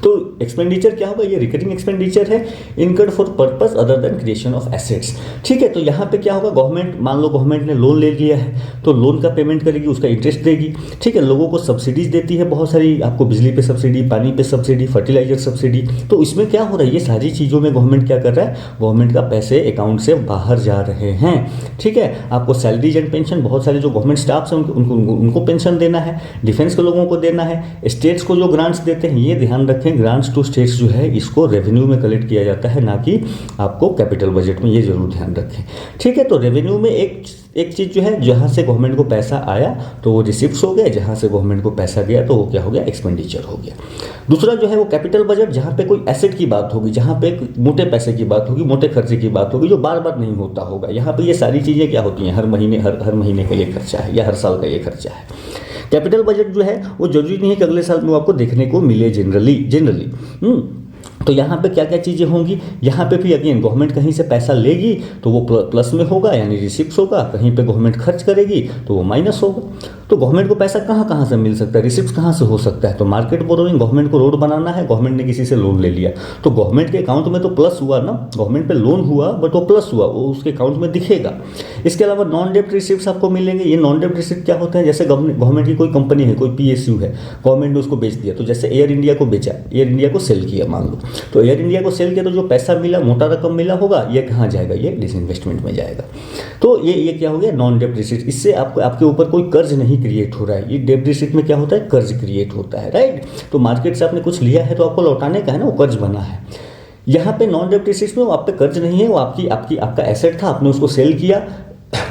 तो एक्सपेंडिचर क्या होगा, ये रिकरिंग एक्सपेंडिचर है, incurred for purpose other than creation of assets. ठीक है, तो यहाँ पे क्या होगा, गवर्नमेंट, मान लो गवर्नमेंट ने लोन ले लिया है, तो लोन का पेमेंट करेगी, उसका इंटरेस्ट देगी। ठीक है, लोगों को सब्सिडीज देती है बहुत सारी, आपको बिजली पे सब्सिडी, पानी पे सब्सिडी, फर्टिलाइजर सब्सिडी। तो इसमें क्या हो रहा है, ये सारी चीज़ों में गवर्नमेंट क्या कर रहा है, गवर्नमेंट का पैसे अकाउंट से बाहर जा रहे हैं। ठीक है, आपको सैलरीज एंड पेंशन, बहुत सारे जो गवर्नमेंट स्टाफ्स हैं उनको पेंशन देना है, डिफेंस के लोगों को देना है, स्टेट्स को जो ग्रांट्स देते हैं, ये ध्यान रखें हैं ग्रांट्स टू स्टेट्स जो है इसको रेवेन्यू में कलेक्ट किया जाता है, ना कि आपको कैपिटल बजट में, ये जरूर ध्यान रखें। ठीक है, तो रेवेन्यू में एक चीज़ जो है, जहाँ से गवर्नमेंट को पैसा आया तो वो रिसिप्ट्स हो गया, जहाँ से गवर्नमेंट को पैसा गया तो वो क्या हो गया, एक्सपेंडिचर हो गया। दूसरा जो है वो कैपिटल बजट, जहाँ पे कोई एसेट की बात होगी, जहाँ पे मोटे पैसे की बात होगी, मोटे खर्चे की बात होगी, जो बार बार नहीं होता होगा। यहाँ पे ये सारी चीज़ें क्या होती हैं, हर महीने का ये खर्चा है या हर साल का ये खर्चा है। कैपिटल बजट जो है वो जरूरी नहीं है कि अगले साल में आपको देखने को मिले जनरली। तो यहाँ पे क्या क्या चीज़ें होंगी, यहाँ पे भी अगेन गवर्नमेंट कहीं से पैसा लेगी तो वो प्लस में होगा, यानी रिसिप्ट्स होगा, कहीं पे गवर्नमेंट खर्च करेगी तो वो माइनस होगा। तो गवर्नमेंट को पैसा कहाँ कहाँ से मिल सकता है, रिसिप्ट्स कहाँ से हो सकता है, तो मार्केट बोरोइंग, गवर्नमेंट को रोड बनाना है, गवर्नमेंट ने किसी से लोन ले लिया तो गवर्नमेंट के अकाउंट में तो प्लस हुआ ना, गवर्नमेंट पे लोन हुआ बट वो प्लस हुआ, वो उसके अकाउंट में दिखेगा। इसके अलावा नॉन डेप्ट रिसिप्ट्स आपको मिलेंगे। ये नॉन डेप्ट रिसिप्ट क्या होते हैं, जैसे गवर्नमेंट की कोई कंपनी है, कोई PSU है, गवर्नमेंट ने उसको बेच दिया, तो जैसे एयर इंडिया को बेचा, एयर इंडिया को सेल किया मान लो, तो एयर इंडिया को सेल किया तो जो पैसा मिला, मोटा रकम मिला होगा, ये कहाँ जाएगा, ये डिसइन्वेस्टमेंट में जाएगा। तो ये क्या हो गया, नॉन डेप्ट रिसिप्ट। इससे आपके ऊपर कोई कर्ज नहीं क्रिएट हो रहा है। ये डेप्ट रिसिप्ट में क्या होता है, कर्ज क्रिएट होता है, राइट। तो मार्केट से आपने कुछ लिया है तो आपको लौटाने का है ना, वो कर्ज बना है। यहाँ पे नॉन डेप्ट रिसिप्ट में आप पे कर्ज नहीं है, वो आपका एसेट था, आपने उसको सेल किया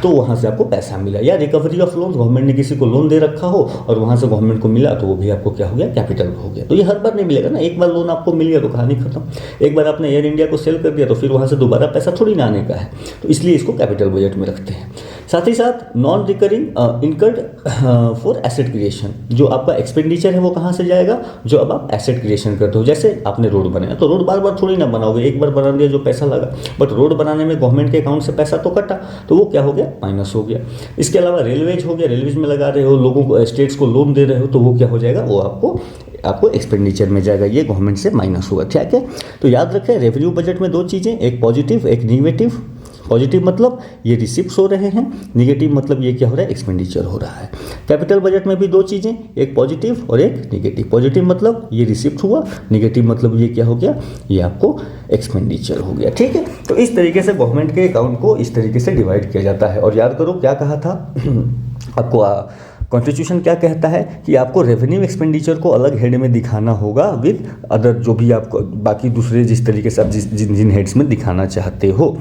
तो वहाँ से आपको पैसा मिला। या रिकवरी ऑफ लोन, गवर्नमेंट ने किसी को लोन दे रखा हो और वहाँ से गवर्नमेंट को मिला तो वो भी आपको क्या हो गया, कैपिटल हो गया। तो ये हर बार नहीं मिलेगा ना, एक बार लोन आपको मिल गया तो कहानी खत्म। एक बार आपने एयर इंडिया को सेल कर दिया तो फिर वहाँ से दोबारा पैसा थोड़ी ना आने का है, तो इसलिए इसको कैपिटल बजट में रखते हैं। साथ ही साथ non recurring incurred for asset creation, जो आपका एक्सपेंडिचर है वो कहाँ से जाएगा, जो अब आप एसेट क्रिएशन करते हो। जैसे आपने रोड बनाया तो रोड बार बार थोड़ी ना बनाओगे, एक बार बना दिया जो पैसा लगा, बट रोड बनाने में गवर्नमेंट के अकाउंट से पैसा तो कटा, तो वो क्या हो गया, माइनस हो गया। इसके अलावा रेलवेज हो गया, रेलवेज में लगा रहे हो, लोगों को, स्टेट्स को लोन दे रहे हो, तो वो क्या हो जाएगा, वो आपको एक्सपेंडिचर में जाएगा, ये गवर्नमेंट से माइनस होगा। ठीक है, तो याद रखें रेवेन्यू बजट में दो चीज़ें, एक पॉजिटिव एक निगेटिव। पॉजिटिव मतलब ये रिसिप्ट्स हो रहे हैं, निगेटिव मतलब ये क्या हो रहा है, एक्सपेंडिचर हो रहा है। कैपिटल बजट में भी दो चीज़ें, एक पॉजिटिव और एक निगेटिव। पॉजिटिव मतलब ये रिसिप्ट हुआ, निगेटिव मतलब ये क्या हो गया, ये आपको एक्सपेंडिचर हो गया। ठीक है, तो इस तरीके से गवर्नमेंट के अकाउंट को इस तरीके से डिवाइड किया जाता है। और याद करो क्या कहा था आपको, कॉन्स्टिट्यूशन क्या कहता है कि आपको रेवेन्यू एक्सपेंडिचर को अलग हेड में दिखाना होगा विद अदर, जो भी आपको बाकी दूसरे जिस तरीके से आप जिन हेड्स में दिखाना चाहते हो।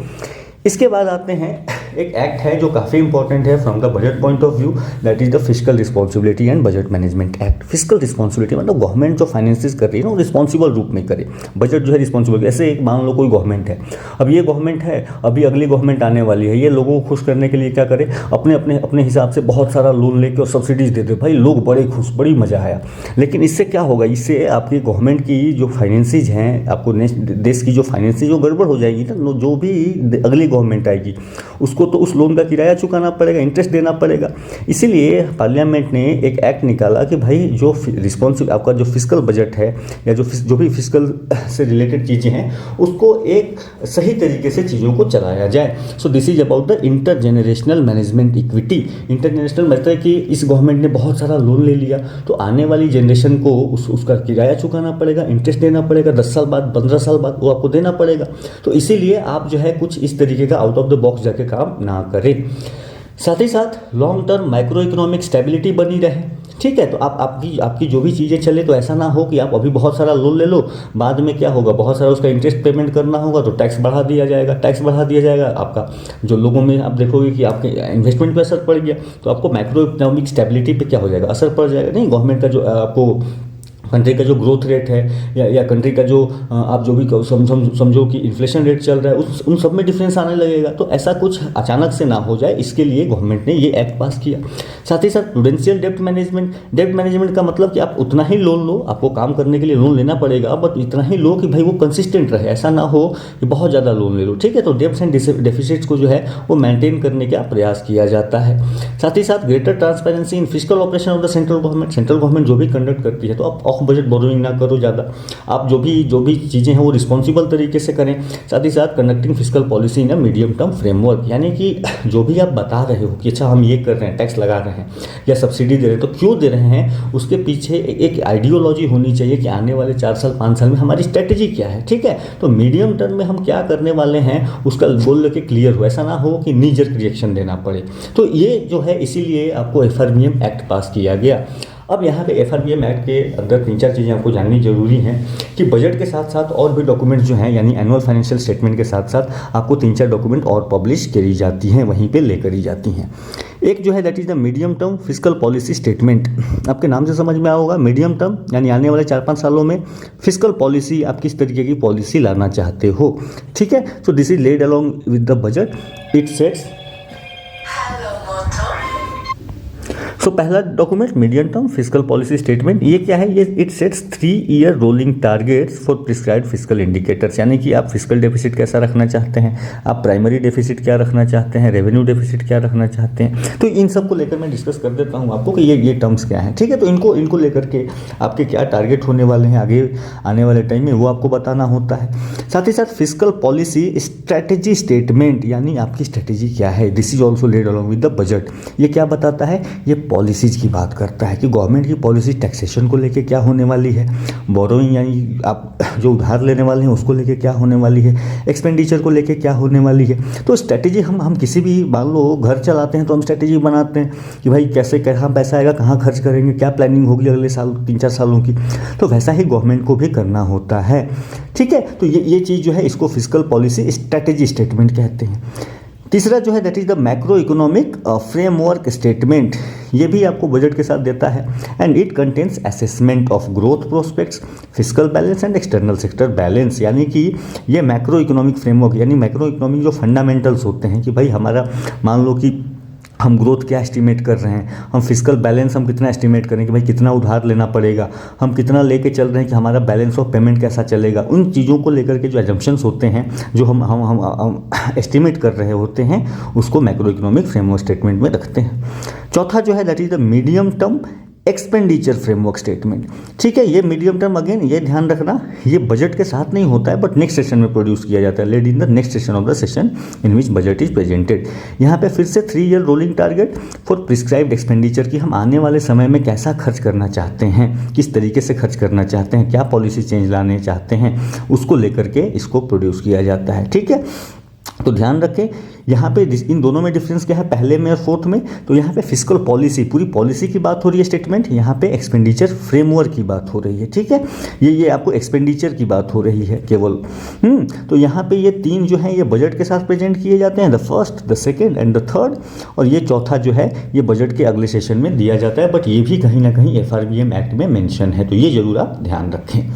इसके बाद आते हैं, एक एक्ट है जो काफ़ी इंपॉर्टेंट है from the budget point of view, that is the fiscal responsibility and budget management act. Fiscal responsibility मतलब गवर्नमेंट जो फाइनेंसिस कर रही है ना, वो रिस्पॉन्सिबल रूप में करे। बजट जो है रिस्पॉन्सिबल, ऐसे एक मान लो कोई गवर्नमेंट है, अब ये गवर्नमेंट है, अभी अगली गवर्नमेंट आने वाली है, ये लोगों को खुश करने के लिए क्या करे, अपने हिसाब से बहुत सारा लोन लेके और सब्सिडीज दे दे, भाई लोग बड़े खुश, बड़ी मज़ा आया। लेकिन इससे क्या होगा, इससे आपकी गवर्नमेंट की जो फाइनेंसिस हैं, आपको देश की जो फाइनेंसिस जो गड़बड़ हो जाएगी ना, जो भी अगली गवर्नमेंट आएगी उसको तो उस लोन का किराया चुकाना पड़ेगा, इंटरेस्ट देना पड़ेगा। इसीलिए पार्लियामेंट ने एक एक्ट निकाला कि भाई जो रिस्पॉन्सिबल आपका जो फिस्कल बजट है या जो भी फिस्कल से रिलेटेड चीज़ें हैं उसको एक सही तरीके से चीज़ों को चलाया जाए। सो this is about the intergenerational management equity. Intergenerational मतलब कि इस गवर्नमेंट ने बहुत सारा लोन ले लिया तो आने वाली जनरेशन को उसका किराया चुकाना पड़ेगा, इंटरेस्ट देना पड़ेगा, 10 साल बाद 15 साल बाद वो आपको देना पड़ेगा। तो इसीलिए आप जो है कुछ इस तरीके का आउट ऑफ द बॉक्स जाके काम ना करें। साथ ही साथ long term micro economic stability बनी रहे। ठीक है, तो आपकी जो भी चीज़ें चले तो ऐसा ना हो कि आप अभी बहुत सारा लोन ले लो, बाद में क्या होगा, बहुत सारा उसका इंटरेस्ट पेमेंट करना होगा तो टैक्स बढ़ा दिया जाएगा। आपका जो लोगों में आप देखोगे कि आपके इन्वेस्टमेंट पे असर पड़ गया तो आपको माइक्रो इकोनॉमिक स्टेबिलिटी पे क्या हो जाएगा, असर पड़ जाएगा। नहीं, गवर्नमेंट का जो आपको कंट्री का जो ग्रोथ रेट है या कंट्री का जो आप जो भी समझो कि इन्फ्लेशन रेट चल रहा है उन सब में डिफरेंस आने लगेगा। तो ऐसा कुछ अचानक से ना हो जाए, इसके लिए गवर्नमेंट ने ये एक्ट पास किया। साथ ही साथ प्रूडेंशियल डेप्ट मैनेजमेंट का मतलब कि आप उतना ही लोन लो, आपको काम करने के लिए लोन लेना पड़ेगा, बट इतना ही लो कि भाई वो कंसिस्टेंट रहे, ऐसा ना हो कि बहुत ज़्यादा लोन ले लो। ठीक है, तो डेप्ट एंड डेफिसिट्स को जो है वो मेंटेन करने का प्रयास किया जाता है। साथ ही साथ greater transparency in fiscal operation of the central government जो भी कंडक्ट करती है, तो आप बजट बोरोइंग ना करो ज़्यादा, आप जो भी चीज़ें हैं वो रिस्पॉन्सिबल तरीके से करें। साथ ही साथ conducting fiscal policy in medium term framework, यानी कि जो भी आप बता रहे हो कि अच्छा हम ये कर रहे हैं, टैक्स लगा रहे हैं या सब्सिडी दे रहे हैं, तो क्यों दे रहे हैं, उसके पीछे एक आइडियोलॉजी होनी चाहिए कि आने वाले 4 साल 5 साल में हमारी स्ट्रेटेजी क्या है। ठीक है, तो मीडियम टर्म में हम क्या करने वाले हैं उसका गोल लेके क्लियर हो, ऐसा ना हो कि नी जर्क रिएक्शन देना पड़े। तो ये जो है इसीलिए आपको FRBM एक्ट पास किया गया। अब यहाँ पे FRBM एक्ट के अंदर 3-4 चीज़ें आपको जाननी जरूरी हैं कि बजट के साथ साथ और भी डॉक्यूमेंट जो हैं, यानी एनुअल फाइनेंशियल स्टेटमेंट के साथ साथ आपको 3-4 डॉक्यूमेंट और पब्लिश करी जाती हैं, वहीं पे ले करी जाती हैं। एक जो है that is the medium term fiscal policy statement. आपके नाम से समझ में आया होगा, मीडियम टर्म यानी आने वाले 4-5 सालों में फिजिकल पॉलिसी, आप किस तरीके की पॉलिसी लाना चाहते हो, ठीक है। So this is laid along with the budget, it sets. So पहला document medium term fiscal policy statement, ये क्या है, ये it sets 3 year rolling targets for prescribed fiscal indicators, यानी कि आप फिजिकल डेफिसिट कैसा रखना चाहते हैं, आप प्राइमरी डेफिसिट क्या रखना चाहते हैं, रेवेन्यू डेफिसिट क्या रखना चाहते हैं। तो इन सब को लेकर मैं डिस्कस कर देता हूँ आपको कि ये टर्म्स क्या हैं, ठीक है। तो इनको लेकर के आपके क्या टारगेट होने वाले हैं आगे आने वाले टाइम में, वो आपको बताना होता है। साथ ही साथ फिजिकल पॉलिसी स्ट्रैटेजी स्टेटमेंट, यानी आपकी स्ट्रैटेजी क्या है, this is also laid along with the budget. ये क्या बताता है, ये पॉलिसीज की बात करता है कि गवर्नमेंट की पॉलिसी टैक्सेशन को लेके क्या होने वाली है, बोरोइंग यानी आप जो उधार लेने वाले हैं उसको लेके क्या होने वाली है, एक्सपेंडिचर को लेके क्या होने वाली है। तो स्ट्रैटेजी हम किसी भी, मान लो घर चलाते हैं तो हम स्ट्रैटेजी बनाते हैं कि भाई कैसे कहाँ पैसा आएगा, कहाँ खर्च करेंगे, क्या प्लानिंग होगी अगले साल 3-4 सालों की। तो वैसा ही गवर्नमेंट को भी करना होता है, ठीक है। तो ये चीज़ जो है इसको फिजिकल पॉलिसी स्ट्रैटेजी स्टेटमेंट कहते हैं। तीसरा जो है that is the macro economic framework statement, ये भी आपको बजट के साथ देता है and it contains assessment of growth prospects, physical balance and external sector balance. यानी कि ये मैक्रो इकोनॉमिक फ्रेमवर्क, यानी मैक्रो इकोनॉमिक जो फंडामेंटल्स होते हैं कि भाई हमारा मान लो कि हम ग्रोथ क्या एस्टिमेट कर रहे हैं, हम फिजिकल बैलेंस हम कितना एस्टिमेट करें कि भाई कितना उधार लेना पड़ेगा, हम कितना लेके चल रहे हैं कि हमारा बैलेंस ऑफ पेमेंट कैसा चलेगा। उन चीज़ों को लेकर के जो एजम्पशंस होते हैं, जो हम एस्टिमेट कर रहे होते हैं, उसको मैक्रो इकोनॉमिक फ्रेमवर्क स्टेटमेंट में रखते हैं। चौथा जो है that is the medium term expenditure framework statement, ठीक है। ये मीडियम टर्म, अगेन ये ध्यान रखना, ये बजट के साथ नहीं होता है बट नेक्स्ट सेशन में प्रोड्यूस किया जाता है, laid in the next session of the session in which budget is presented. यहाँ पे फिर से 3 year rolling target for prescribed expenditure की हम आने वाले समय में कैसा खर्च करना चाहते हैं, किस तरीके से खर्च करना चाहते हैं, क्या पॉलिसी चेंज लाने चाहते हैं, उसको लेकर के इसको प्रोड्यूस किया जाता है, ठीक है। तो ध्यान रखें यहाँ पे इन दोनों में डिफरेंस क्या है, पहले में और फोर्थ में। तो यहाँ पे फिजिकल पॉलिसी, पूरी पॉलिसी की बात हो रही है स्टेटमेंट, यहाँ पे एक्सपेंडिचर फ्रेमवर्क की बात हो रही है, ठीक है। ये आपको एक्सपेंडिचर की बात हो रही है केवल। तो यहाँ पे ये 3 जो है ये बजट के साथ प्रेजेंट किए जाते हैं, the first, the second and the third. और ये चौथा जो है ये बजट के अगले सेशन में दिया जाता है, बट ये भी कहीं ना कहीं FRBM एक्ट में मेंशन है, तो ये जरूर आप ध्यान रखें।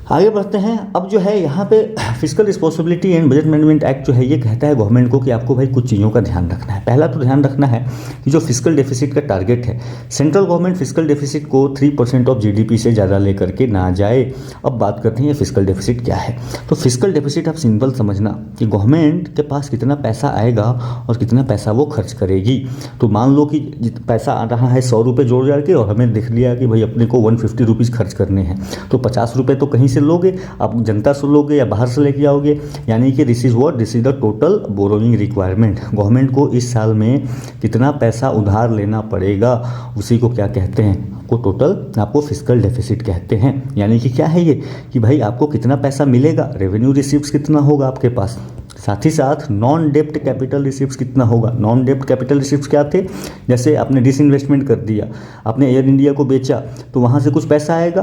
आगे बढ़ते हैं। अब जो है यहाँ पे physical responsibility and budget management act जो है ये कहता है गवर्नमेंट को कि आपको भाई कुछ चीज़ों का ध्यान रखना है। पहला तो ध्यान रखना है कि जो फिजिकल डेफिसिट का टारगेट है, सेंट्रल गवर्नमेंट फिजिकल डेफिसिट को 3% ऑफ GDP से ज़्यादा लेकर के ना जाए। अब बात करते हैं ये फिजिकल डेफिसिट क्या है। तो फिजिकल डेफिसिट आप सिंपल समझना कि गवर्नमेंट के पास कितना पैसा आएगा और कितना पैसा वो खर्च करेगी। तो मान लो कि पैसा आ रहा है 100 रुपये जोड़ जाड़ के और हमें देख लिया कि भाई अपने को 150 रुपीज़ खर्च करने हैं, तो 50 रुपये तो कहीं से लोगे, आप जनता से लोगे या बाहर से लेके आओगे। यानी कि this is the total borrowing requirement. Government को इस साल में कितना पैसा उधार लेना पड़ेगा, उसी को क्या कहते हैं, आपको टोटल, आपको फिजिकल डेफिसिट कहते हैं। यानी कि क्या है ये कि भाई आपको कितना पैसा मिलेगा, रेवेन्यू रिसीव्स कितना होगा आपके पास, साथ ही साथ नॉन डेप्ट कैपिटल रिसीव्स कितना होगा। नॉन डेप्ट कैपिटल रिसीव्स क्या थे, जैसे आपने डिसइन्वेस्टमेंट कर दिया, आपने एयर इंडिया को बेचा तो वहाँ से कुछ पैसा आएगा,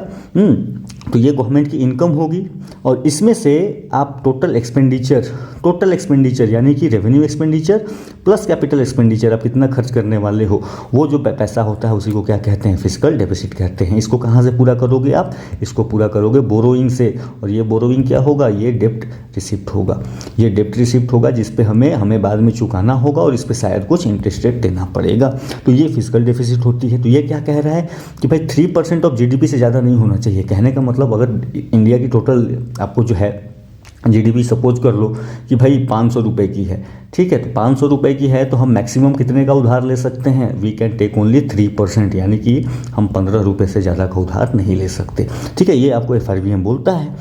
तो ये गवर्नमेंट की इनकम होगी। और इसमें से आप टोटल एक्सपेंडिचर यानी कि revenue expenditure plus capital expenditure आप कितना खर्च करने वाले हो, वो जो पैसा होता है उसी को क्या कहते हैं, फिजिकल डेफिसिट कहते हैं। इसको कहाँ से पूरा करोगे आप, इसको पूरा करोगे बोरोइंग से। और ये बोरोइंग क्या होगा, ये डेप्ट रिसिप्ट होगा, ये डेप्ट रिसिप्ट होगा जिस पे हमें बाद में चुकाना होगा और इस पे शायद कुछ इंटरेस्ट रेट देना पड़ेगा। तो ये फिजिकल डेफिसिट होती है। तो ये क्या कह रहा है कि भाई 3% ऑफ GDP से ज़्यादा नहीं होना चाहिए। कहने का मतलब अगर इंडिया की टोटल आपको जो है GDP सपोज कर लो कि भाई 500 रुपये की है, ठीक है, तो 500 रुपये की है तो हम मैक्सिमम कितने का उधार ले सकते हैं, वी कैन टेक ओनली 3%, यानी कि हम 15 रुपये से ज़्यादा का उधार नहीं ले सकते, ठीक है। ये आपको FRBM बोलता है।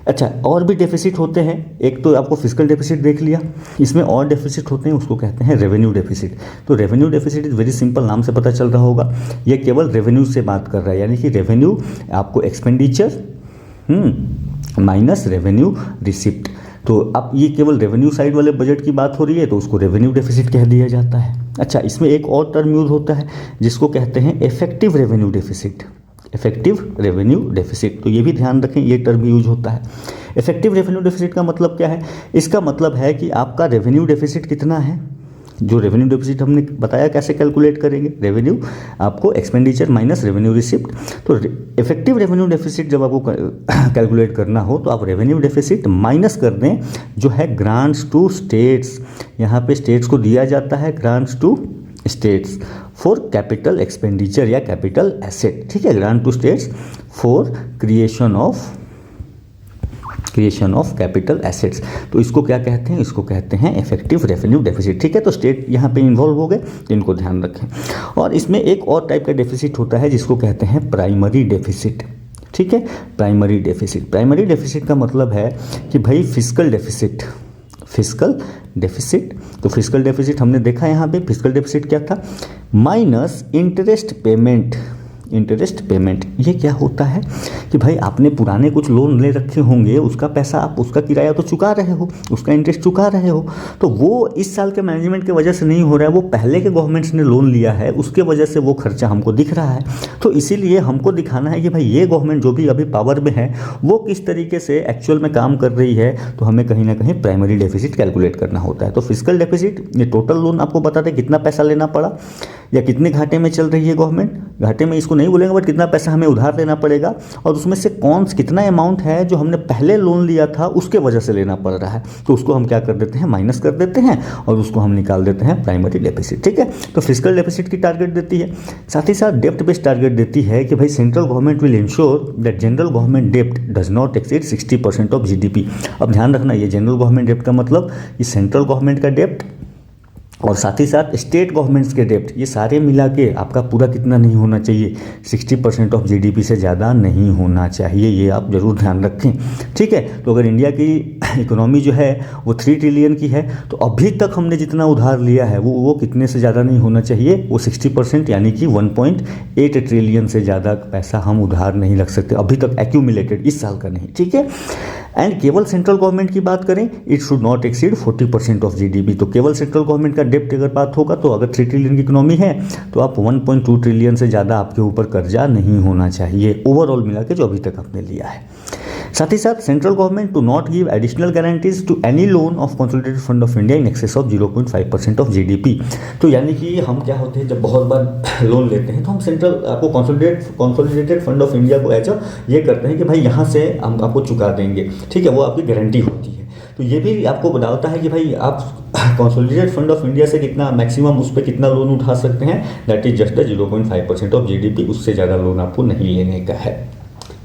अच्छा, और भी डेफिसिट होते हैं। एक तो आपको फिजिकल डेफिसिट देख लिया, इसमें और डेफिसिट होते हैं, उसको कहते हैं रेवेन्यू डेफिसिट। तो revenue deficit is very simple, नाम से पता चल रहा होगा, ये केवल रेवेन्यू से बात कर रहा है। यानी कि रेवेन्यू आपको एक्सपेंडिचर माइनस रेवेन्यू रिसिप्ट। तो अब ये केवल रेवेन्यू साइड वाले बजट की बात हो रही है तो उसको रेवेन्यू डेफिसिट कह दिया जाता है। अच्छा, इसमें एक और टर्म यूज होता है जिसको कहते हैं effective revenue deficit. Effective revenue deficit, तो ये भी ध्यान रखें, ये टर्म यूज होता है। इफेक्टिव रेवेन्यू डेफिसिट का मतलब क्या है? इसका मतलब है कि आपका रेवेन्यू डेफिसिट कितना है। जो रेवेन्यू डेफिसिट हमने बताया कैसे कैलकुलेट करेंगे, रेवेन्यू आपको एक्सपेंडिचर माइनस रेवेन्यू रिसिप्ट। तो इफेक्टिव रेवेन्यू डेफिसिट जब आपको कैलकुलेट करना हो तो आप रेवेन्यू डेफिसिट माइनस कर दें जो है ग्रांट्स टू स्टेट्स। यहाँ पे स्टेट्स को दिया जाता है grants to states for capital expenditure या कैपिटल एसेट, ठीक है, grant to states for creation of capital assets. तो इसको क्या कहते हैं? इसको कहते हैं इफेक्टिव रेवेन्यू डेफिसिट, ठीक है। तो स्टेट यहाँ पे इन्वॉल्व हो गए, तो इनको ध्यान रखें। और इसमें एक और टाइप का डेफिसिट होता है जिसको कहते हैं प्राइमरी डेफिसिट, ठीक है। प्राइमरी डेफिसिट का मतलब है कि भाई फिस्कल डेफिसिट। तो फिस्कल डेफिसिट हमने देखा यहाँ पे, फिस्कल डेफिसिट क्या था? Minus interest payment. ये क्या होता है कि भाई आपने पुराने कुछ लोन ले रखे होंगे, उसका पैसा आप उसका किराया तो चुका रहे हो, उसका इंटरेस्ट चुका रहे हो, तो वो इस साल के मैनेजमेंट की वजह से नहीं हो रहा है, वो पहले के गवर्नमेंट्स ने लोन लिया है उसके वजह से वो खर्चा हमको दिख रहा है। तो इसीलिए हमको दिखाना है कि भाई ये गवर्नमेंट जो भी अभी पावर में है वो किस तरीके से एक्चुअल में काम कर रही है, तो हमें कहीं ना कहीं प्राइमरी डेफिसिट कैलकुलेट करना होता है। तो फिस्कल डेफिसिट ये टोटल लोन आपको बताते हैं कितना पैसा लेना पड़ा या कितने घाटे में चल रही है गवर्नमेंट। घाटे में इसको नहीं बोलेंगे, बट कितना पैसा हमें उधार लेना पड़ेगा और उसमें से कितना अमाउंट है जो हमने पहले लोन लिया था उसके वजह से लेना पड़ रहा है, तो उसको हम क्या कर देते हैं? माइनस कर देते हैं और उसको हम निकाल देते हैं प्राइमरी डेफिसिट, ठीक है। तो फिस्कल डेफिसिट की टारगेट देती है, साथ ही साथ डेप्ट बेस्ड टारगेट देती है कि भाई central government will ensure that general government डेप्ट does not exceed 60% of GDP. अब ध्यान रखना, ये जनरल गवर्नमेंट डेप्ट का मतलब ये सेंट्रल गवर्नमेंट का डेप्ट और साथ ही साथ स्टेट गवर्नमेंट्स के डेप्ट, ये सारे मिला के आपका पूरा कितना नहीं होना चाहिए? 60% ऑफ जीडीपी से ज़्यादा नहीं होना चाहिए, ये आप जरूर ध्यान रखें, ठीक है। तो अगर इंडिया की इकोनॉमी जो है वो 3 ट्रिलियन की है, तो अभी तक हमने जितना उधार लिया है वो कितने से ज़्यादा नहीं होना चाहिए? वो 60%, यानी कि 1.8 ट्रिलियन से ज़्यादा पैसा हम उधार नहीं रख सकते अभी तक, एक्यूमुलेटेड, इस साल का नहीं, ठीक है। एंड केवल सेंट्रल गवर्नमेंट की बात करें, it should not exceed 40% of GDP. तो केवल सेंट्रल गवर्नमेंट का डेप्ट अगर बात होगा तो अगर 3 ट्रिलियन की इकोनॉमी है तो आप 1.2 ट्रिलियन से ज़्यादा आपके ऊपर कर्जा नहीं होना चाहिए ओवरऑल मिला के जो अभी तक आपने लिया है। साथ ही साथ central government to not give additional guarantees to any loan of consolidated fund of India in excess of 0.5% of GDP. तो यानी कि हम क्या होते हैं, जब बहुत बार लोन लेते हैं तो हम सेंट्रल आपको कंसोलिडेटेड फंड ऑफ इंडिया को एज ये करते हैं कि भाई यहाँ से हम आपको चुका देंगे, ठीक है, वो आपकी गारंटी होती है। तो ये भी आपको बताता है कि भाई आप कंसोलिडेटेड फंड ऑफ इंडिया से कितना मैक्सिमम उस पर कितना लोन उठा सकते हैं, that is just 0.5% of GDP, उससे ज़्यादा लोन आपको नहीं लेने का है।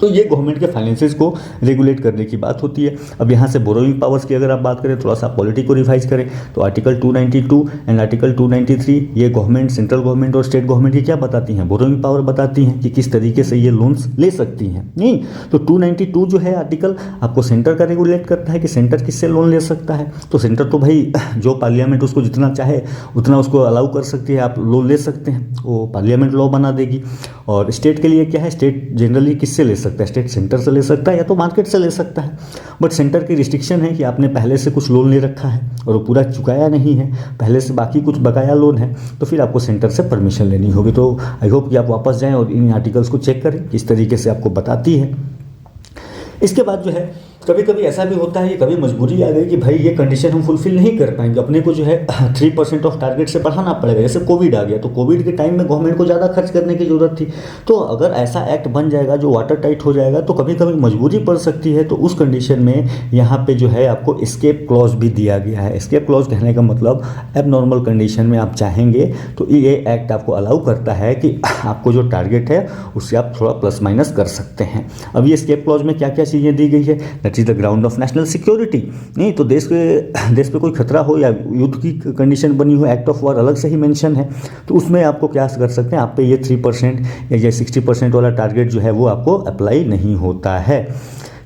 तो ये गवर्नमेंट के फाइनेंसेस को रेगुलेट करने की बात होती है। अब यहाँ से बोरोइंग पावर्स की अगर आप बात करें, थोड़ा सा पॉलिटी को रिवाइज करें, तो आर्टिकल 292 एंड आर्टिकल 293 ये गवर्नमेंट, सेंट्रल गवर्नमेंट और स्टेट गवर्नमेंट की क्या बताती हैं? बोरोइंग पावर बताती हैं कि किस तरीके से ये लोन्स ले सकती हैं। नहीं तो 292 जो है आर्टिकल आपको सेंटर का रेगुलेट करता है कि सेंटर किससे लोन ले सकता है। तो सेंटर तो भाई जो पार्लियामेंट उसको जितना चाहे उतना उसको अलाउ कर सकती है, आप लोन ले सकते हैं, वो पार्लियामेंट लॉ बना देगी। और स्टेट के लिए क्या है, स्टेट जनरली किससे ले सकता है? स्टेट सेंटर से ले सकता है या तो मार्केट से ले सकता है, बट सेंटर की रिस्ट्रिक्शन है कि आपने पहले से कुछ लोन ले रखा है और वो पूरा चुकाया नहीं है, पहले से बाकी कुछ बकाया लोन है, तो फिर आपको सेंटर से परमिशन लेनी होगी। तो आई होप कि आप वापस जाएं और इन आर्टिकल्स को चेक करें किस तरीके से आपको बताती है। इसके बाद जो है कभी कभी ऐसा भी होता है कि कभी मजबूरी आ गई कि भाई ये कंडीशन हम फुलफिल नहीं कर पाएंगे, अपने को जो है 3% ऑफ टारगेट से बढ़ाना पड़ेगा। जैसे कोविड आ गया, तो कोविड के टाइम में गवर्नमेंट को ज़्यादा खर्च करने की ज़रूरत थी, तो अगर ऐसा एक्ट बन जाएगा जो वाटर टाइट हो जाएगा तो कभी कभी मजबूरी पड़ सकती है। तो उस कंडीशन में यहाँ पे जो है आपको एस्केप क्लॉज भी दिया गया है। एस्केप क्लॉज कहने का मतलब एबनॉर्मल कंडीशन में आप चाहेंगे तो ये एक्ट आपको अलाउ करता है कि आपको जो टारगेट है उससे आप थोड़ा प्लस माइनस कर सकते हैं। अब ये एस्केप क्लॉज में क्या क्या चीज़ें दी गई है, that is the ground of national security. नहीं तो देश पे कोई खतरा हो या युद्ध की कंडीशन बनी हो, एक्ट ऑफ वॉर अलग से ही मेंशन है, तो उसमें आपको क्या कर सकते हैं, आप पे ये 3% या 60% वाला टारगेट जो है वो आपको अप्लाई नहीं होता है।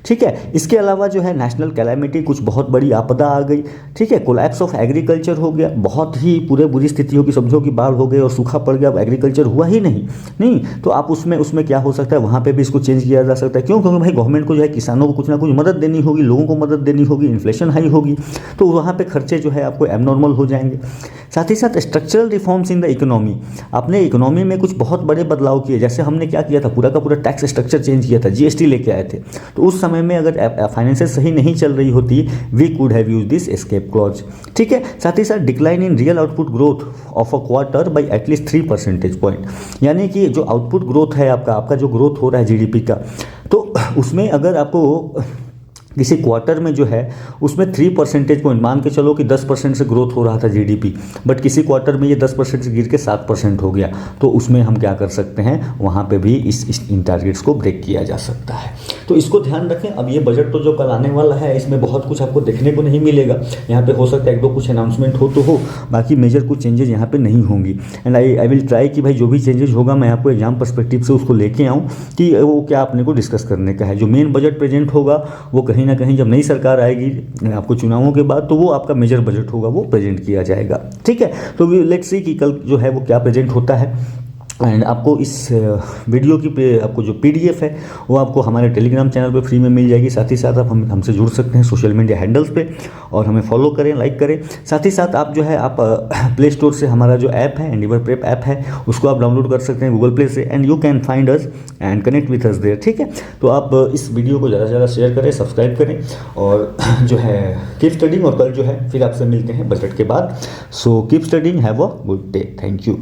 ठीक है। इसके अलावा जो है नेशनल कैलामिटी, कुछ बहुत बड़ी आपदा आ गई, ठीक है, कोलैप्स ऑफ एग्रीकल्चर हो गया, बहुत ही पूरे बुरी स्थिति होगी, समझो कि बाढ़ हो गई और सूखा पड़ गया, अब एग्रीकल्चर हुआ ही नहीं तो आप उसमें क्या हो सकता है, वहाँ पे भी इसको चेंज किया जा सकता है। क्यों? क्योंकि भाई गवर्नमेंट को जो है किसानों को कुछ ना कुछ मदद देनी होगी, लोगों को मदद देनी होगी, इन्फ्लेशन हाई होगी, तो वहाँ पे खर्चे जो है आपको एबनॉर्मल हो जाएंगे। साथ ही साथ structural reforms in the economy, आपने इकोनॉमी में कुछ बहुत बड़े बदलाव किए, जैसे हमने क्या किया था, पूरा का पूरा टैक्स स्ट्रक्चर चेंज किया था, जीएसटी लेके आए थे। तो उस समय में अगर फाइनेंसेस सही नहीं चल रही होती, we could have use this escape clause, ठीक है। साथ ही साथ decline in real output growth of a quarter by at least 3 percentage point, यानी कि जो आउटपुट ग्रोथ है आपका जो ग्रोथ हो रहा है जीडीपी का, तो उसमें अगर आपको किसी क्वार्टर में जो है उसमें 3 परसेंटेज पॉइंट, मान के चलो कि 10% से ग्रोथ हो रहा था जीडीपी, बट किसी क्वार्टर में ये 10% से गिर के 7% हो गया, तो उसमें हम क्या कर सकते हैं, वहाँ पे भी इन टारगेट्स को ब्रेक किया जा सकता है। तो इसको ध्यान रखें। अब ये बजट तो जो कल आने वाला है, इसमें बहुत कुछ आपको देखने को नहीं मिलेगा, यहाँ पे हो सकता है 1-2 कुछ अनाउंसमेंट हो तो हो, बाकी मेजर कुछ चेंजेस यहाँ पे नहीं होंगी। एंड आई विल ट्राई कि भाई जो भी चेंजेस होगा मैं आपको एग्जाम पर्सपेक्टिव से उसको लेके आऊँ कि वो क्या अपने को डिस्कस करने का है। जो मेन बजट प्रेजेंट होगा वो कहीं ना कहीं जब नई सरकार आएगी आपको चुनावों के बाद, तो वो आपका मेजर बजट होगा, वो प्रेजेंट किया जाएगा, ठीक है। तो लेट्स सी कि कल जो है वो क्या प्रेजेंट होता है। एंड आपको इस वीडियो की आपको जो पीडीएफ है वो आपको हमारे टेलीग्राम चैनल पे फ्री में मिल जाएगी। साथ ही साथ आप हमसे जुड़ सकते हैं सोशल मीडिया हैंडल्स पे, और हमें फॉलो करें, लाइक करें। साथ ही साथ आप जो है आप प्ले स्टोर से हमारा जो ऐप है, एंडीवर प्रेप ऐप है, उसको आप डाउनलोड कर सकते हैं गूगल प्ले से, and you can find us and connect with us there, ठीक है। तो आप इस वीडियो को ज़्यादा से ज़्यादा शेयर करें, सब्सक्राइब करें, और जो है कीप स्टडिंग। और कल जो है फिर आपसे मिलते हैं बजट के बाद। So keep studying, have a good day, thank you.